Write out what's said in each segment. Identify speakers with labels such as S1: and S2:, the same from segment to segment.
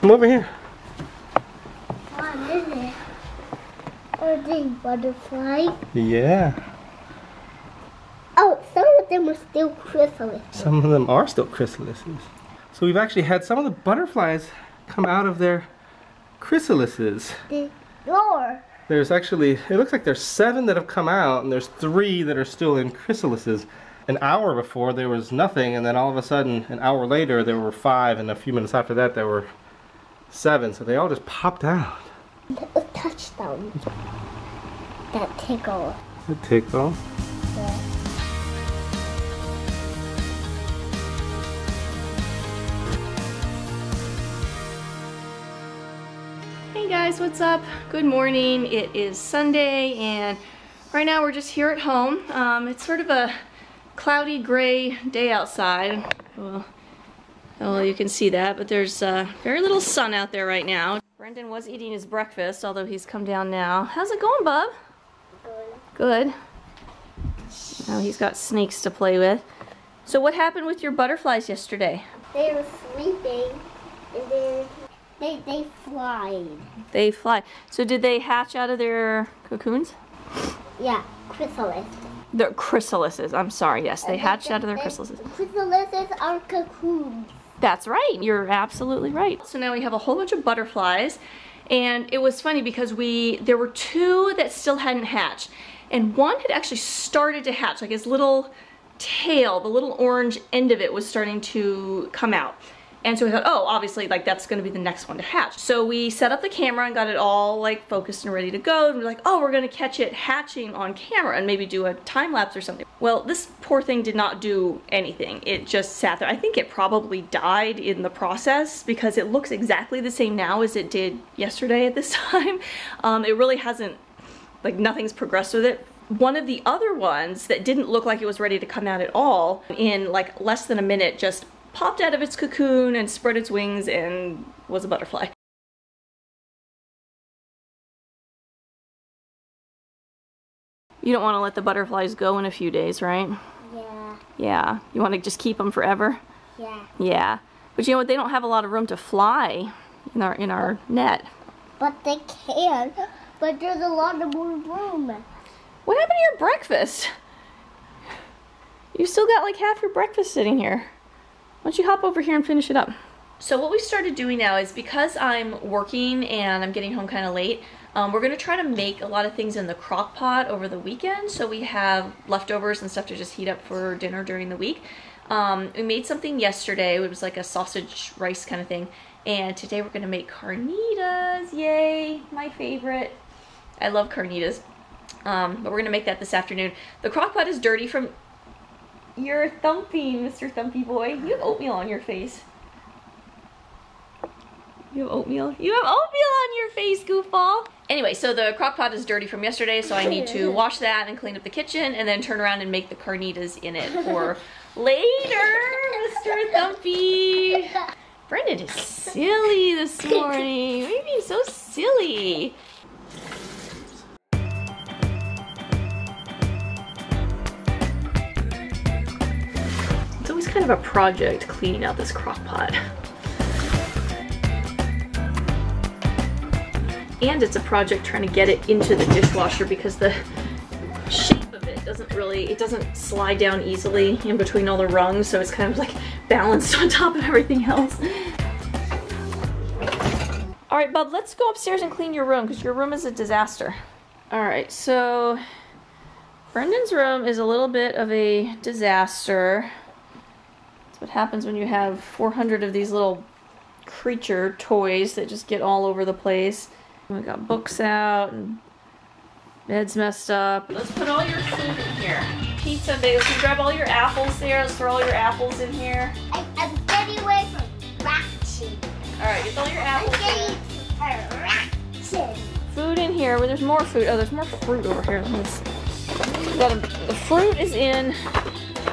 S1: Come over here.
S2: What is it? Are they butterflies?
S1: Yeah.
S2: Oh, some of them are still chrysalises.
S1: Some of them are still chrysalises. So we've actually had some of the butterflies come out of their chrysalises.
S2: The door.
S1: There's actually, it looks like there's 7 that have come out, and there's 3 that are still in chrysalises. An hour before there was nothing, and then all of a sudden, an hour later, there were 5, and a few minutes after that, there were 7. So they all just popped out.
S2: A touchdown. That tickle.
S1: A tickle.
S2: Yeah.
S3: Hey guys, what's up? Good morning. It is Sunday and right now we're just here at home. It's sort of a cloudy gray day outside. Well, you can see that, but there's very little sun out there right now. Brendan was eating his breakfast, although he's come down now. How's it going, bub? Good. Now he's got snakes to play with. So what happened with your butterflies yesterday?
S2: They were sleeping and then they fly.
S3: They fly. So did they hatch out of their cocoons?
S2: Yeah, chrysalises.
S3: They're chrysalises. I'm sorry. Yes, they hatched out of their chrysalises.
S2: Chrysalises are cocoons.
S3: That's right. You're absolutely right. So now we have a whole bunch of butterflies, and it was funny because there were 2 that still hadn't hatched, and one had actually started to hatch, like his little tail, the little orange end of it was starting to come out. And so we thought, oh, obviously, like, that's gonna be the next one to hatch. So we set up the camera and got it all, like, focused and ready to go. And we're like, oh, we're gonna catch it hatching on camera and maybe do a time lapse or something. Well, this poor thing did not do anything. It just sat there. I think it probably died in the process because it looks exactly the same now as it did yesterday at this time. It really hasn't, like, nothing's progressed with it. One of the other ones that didn't look like it was ready to come out at all, in, like, less than a minute, just popped out of its cocoon and spread its wings and was a butterfly. You don't want to let the butterflies go in a few days, right?
S2: Yeah.
S3: Yeah. You want to just keep them forever?
S2: Yeah.
S3: Yeah. But you know what? They don't have a lot of room to fly in our net.
S2: But they can. But there's a lot of more room.
S3: What happened to your breakfast? You still got like half your breakfast sitting here. Why don't you hop over here and finish it up? So what we started doing now is, because I'm working and I'm getting home kind of late, we're going to try to make a lot of things in the crock pot over the weekend, so we have leftovers and stuff to just heat up for dinner during the week. We made something yesterday. It was like a sausage rice kind of thing, and today we're going to make carnitas. Yay, my favorite. I love carnitas. But we're going to make that this afternoon. The crock pot is dirty from... You're thumping, Mr. Thumpy boy. You have oatmeal on your face. You have oatmeal? You have oatmeal on your face, goofball. Anyway, so the crock pot is dirty from yesterday, so I need to wash that and clean up the kitchen and then turn around and make the carnitas in it for later, Mr. Thumpy. Brendan is silly this morning. Why are you being so silly? It's always kind of a project cleaning out this crock pot. And it's a project trying to get it into the dishwasher because the shape of it doesn't slide down easily in between all the rungs, so it's kind of like balanced on top of everything else. All right, bub, let's go upstairs and clean your room because your room is a disaster. All right, so Brendan's room is a little bit of a disaster. What happens when you have 400 of these little creature toys that just get all over the place. We got books out and bed's messed up. Let's put all your food in here. Pizza, baby. Let's grab all your apples there. Let's throw all your apples in here.
S2: I'm getting away from ratchet.
S3: Alright, get all your apples in.
S2: Ratchet.
S3: Food in here. Well, there's more food. Oh, there's more fruit over here. The fruit is in...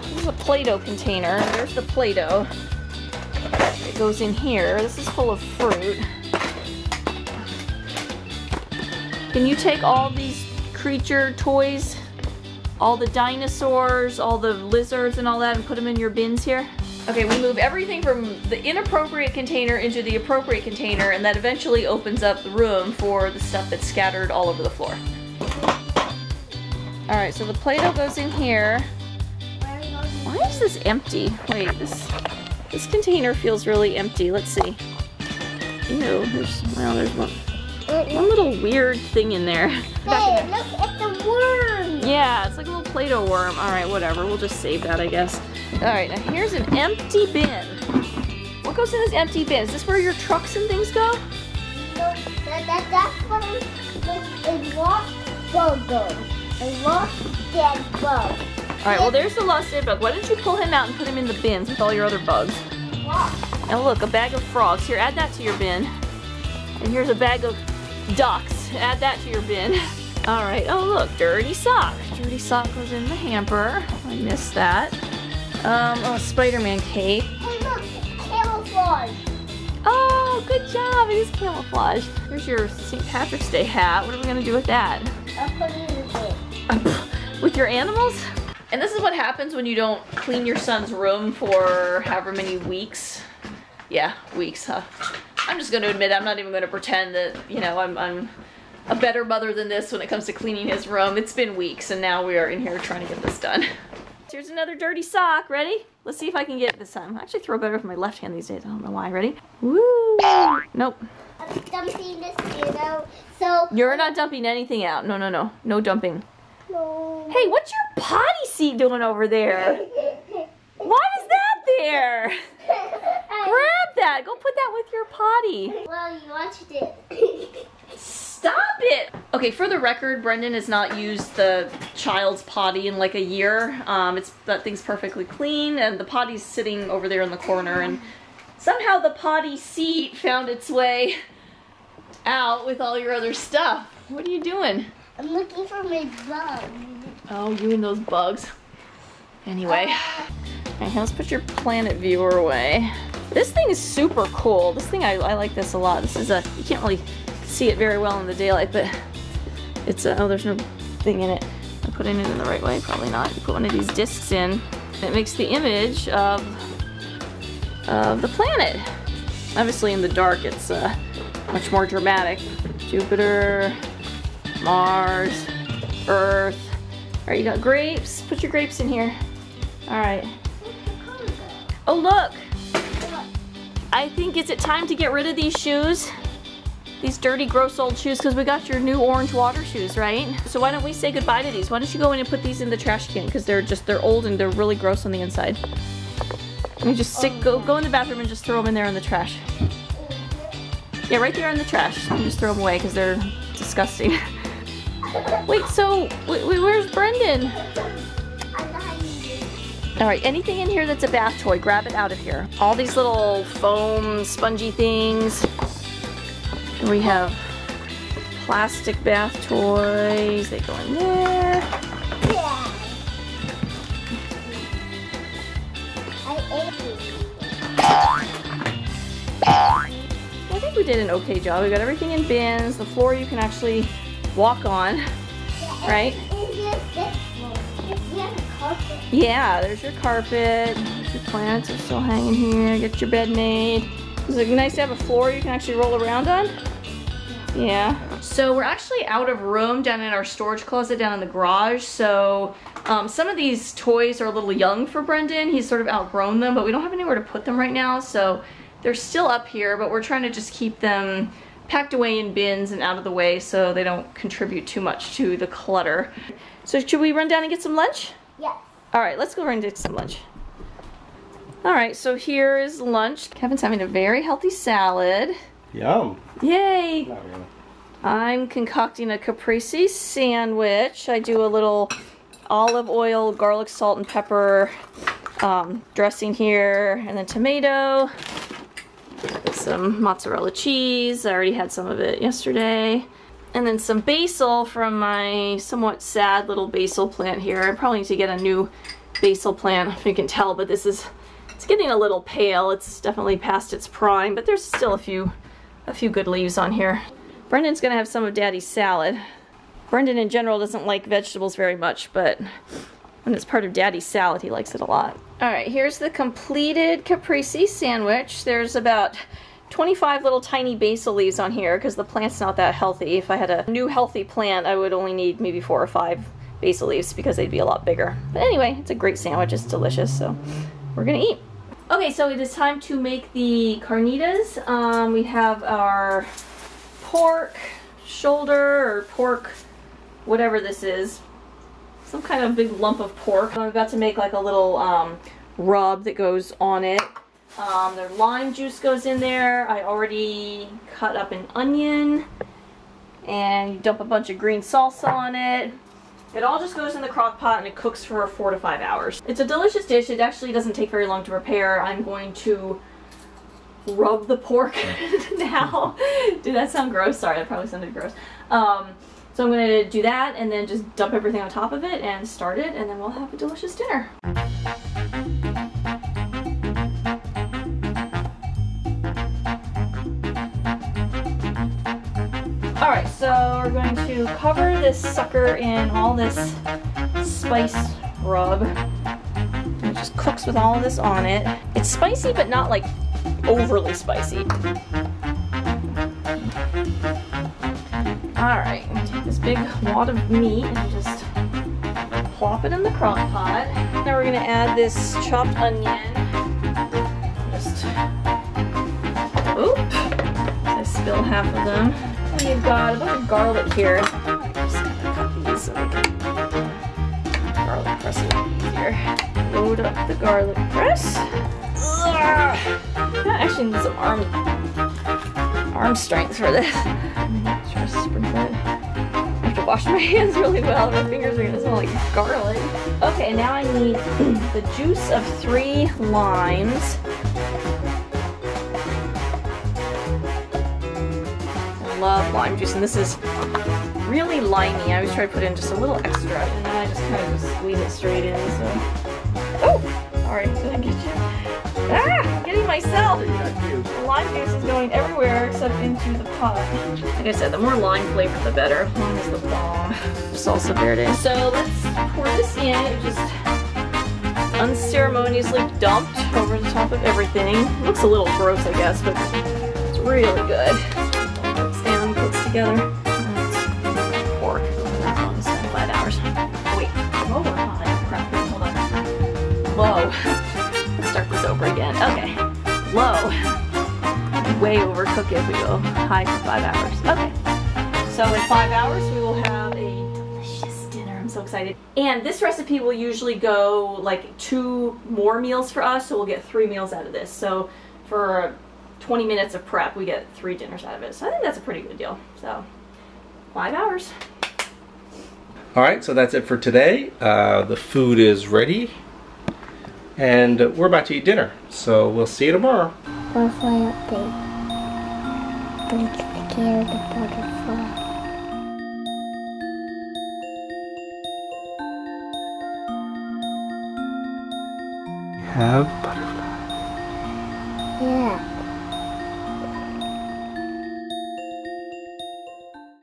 S3: This is a Play-Doh container. There's the Play-Doh. It goes in here. This is full of fruit. Can you take all these creature toys, all the dinosaurs, all the lizards and all that, and put them in your bins here? Okay, we move everything from the inappropriate container into the appropriate container, and that eventually opens up the room for the stuff that's scattered all over the floor. All right, so the Play-Doh goes in here. Why is this empty? Wait, this container feels really empty. Let's see. Ew, there's one little weird thing in there.
S2: Hey, look, it's a worm.
S3: Yeah, it's like a little Play-Doh worm. All right, whatever. We'll just save that, I guess. All right, now here's an empty bin. What goes in this empty bin? Is this where your trucks and things go?
S2: No, that's what a lost bug goes. A lost dead bug.
S3: All right, well, there's the lost dead bug. Why don't you pull him out and put him in the bins with all your other bugs?
S2: What?
S3: Now look, a bag of frogs. Here, add that to your bin. And here's a bag of ducks. Add that to your bin. All right, oh look, dirty sock. Dirty sock goes in the hamper. I missed that. Oh, Spider-Man cape.
S2: Hey, look, it's camouflage.
S3: Oh, good job, it is camouflage. Here's your St. Patrick's Day hat. What are we gonna do with that?
S2: I'll put it in the bin.
S3: With your animals? And this is what happens when you don't clean your son's room for however many weeks. Yeah, weeks, huh? I'm just going to admit, I'm not even going to pretend that, you know, I'm a better mother than this when it comes to cleaning his room. It's been weeks, and now we are in here trying to get this done. Here's another dirty sock. Ready? Let's see if I can get it this time. I actually throw better with my left hand these days. I don't know why. Ready? Woo! Nope.
S2: I'm dumping this, you know, so...
S3: You're not dumping anything out. No, no, no. No dumping.
S2: No.
S3: Hey, what's your potty seat doing over there? Why is that there? Grab that. Go put that with your potty.
S2: Well, you watched it.
S3: Stop it! Okay, for the record, Brendan has not used the child's potty in like a year. That thing's perfectly clean, and the potty's sitting over there in the corner, and somehow the potty seat found its way out with all your other stuff. What are you doing?
S2: I'm looking for my bug.
S3: Oh, you and those bugs. Anyway. Okay, let's put your planet viewer away. This thing is super cool. This thing, I like this a lot. This is you can't really see it very well in the daylight, but it's oh, there's no thing in it. I'm putting it in the right way, probably not. You put one of these discs in, it makes the image of the planet. Obviously in the dark, it's much more dramatic. Jupiter, Mars, Earth. All right, you got grapes. Put your grapes in here. All right. Oh, look. I think, is it time to get rid of these shoes? These dirty, gross old shoes, because we got your new orange water shoes, right? So why don't we say goodbye to these? Why don't you go in and put these in the trash can, because they're old and they're really gross on the inside. You just go in the bathroom and just throw them in there in the trash. Yeah, right there in the trash. You just throw them away because they're disgusting. Wait, so where's Brendan? All right, anything in here that's a bath toy, grab it out of here. All these little foam, spongy things. And we have plastic bath toys. They go in there.
S2: Yeah. I
S3: think we did an okay job. We got everything in bins. The floor you can actually walk on, right? Yeah, there's your carpet. Your plants are still hanging here. Get your bed made. Is it nice to have a floor you can actually roll around on? Yeah. So we're actually out of room down in our storage closet down in the garage. So some of these toys are a little young for Brendan. He's sort of outgrown them, but we don't have anywhere to put them right now. So they're still up here, but we're trying to just keep them packed away in bins and out of the way so they don't contribute too much to the clutter. So should we run down and get some lunch?
S2: Yeah.
S3: All right, let's go run and get some lunch. All right, so here is lunch. Kevin's having a very healthy salad.
S1: Yum.
S3: Yay.
S1: Not really.
S3: I'm concocting a caprese sandwich. I do a little olive oil, garlic, salt, and pepper dressing here, and then tomato. Some mozzarella cheese. I already had some of it yesterday. And then some basil from my somewhat sad little basil plant here. I probably need to get a new basil plant, if you can tell, but it's getting a little pale. It's definitely past its prime, but there's still a few good leaves on here. Brendan's gonna have some of Daddy's salad. Brendan in general doesn't like vegetables very much, but when it's part of Daddy's salad, he likes it a lot. Alright, here's the completed caprese sandwich. There's about 25 little tiny basil leaves on here because the plant's not that healthy. If I had a new healthy plant, I would only need maybe 4 or 5 basil leaves because they'd be a lot bigger. But anyway, it's a great sandwich. It's delicious, so we're gonna eat. Okay, so it is time to make the carnitas. We have our pork shoulder or pork, whatever this is. Some kind of big lump of pork. I'm about to make like a little rub that goes on it. The lime juice goes in there. I already cut up an onion. And you dump a bunch of green salsa on it. It all just goes in the crock pot and it cooks for 4 to 5 hours. It's a delicious dish. It actually doesn't take very long to prepare. I'm going to rub the pork now. Did that sound gross? Sorry, that probably sounded gross. So I'm going to do that and then just dump everything on top of it and start it, and then we'll have a delicious dinner. Alright, so we're going to cover this sucker in all this spice rub. It just cooks with all of this on it. It's spicy, but not like overly spicy. Alright, take this big wad of meat and just plop it in the crock pot. Now we're going to add this chopped onion. Just, oops, I spill half of them. We've got a bunch of garlic here. I'm just gonna cut these so we can garlic press a little easier. Load up the garlic press. I actually need some arm strength for this. Try to sprinkle it. I have to wash my hands really well. My fingers are gonna smell like garlic. Okay, now I need the juice of 3 limes. Love lime juice, and this is really limey. I always try to put in just a little extra, and then I just kind of just squeeze it straight in. So, oh, sorry, did I get you? Ah, I'm getting myself. The lime juice is going everywhere except into the pot. Like I said, the more lime flavor, the better. Lime is the bomb. Salsa verde. So let's pour this in. It just unceremoniously dumped over the top of everything. It looks a little gross, I guess, but it's really good. And cooks together. That's pork. That's long as 5 hours. Wait. Oh, we're hot. Crap. Hold on. Low. Let's start this over again. Okay. Low. Way overcook it if we go high for 5 hours. Okay. So in 5 hours we will have a delicious dinner. I'm so excited. And this recipe will usually go like 2 more meals for us, so we'll get 3 meals out of this. So for 20 minutes of prep, we get 3 dinners out of it. So I think that's a pretty good deal. So 5 hours.
S1: Alright, so that's it for today. The food is ready. And we're about to eat dinner. So we'll see you tomorrow.
S2: Butterfly update. Don't scare the butterfly.
S1: Have butterfly.
S2: Yeah.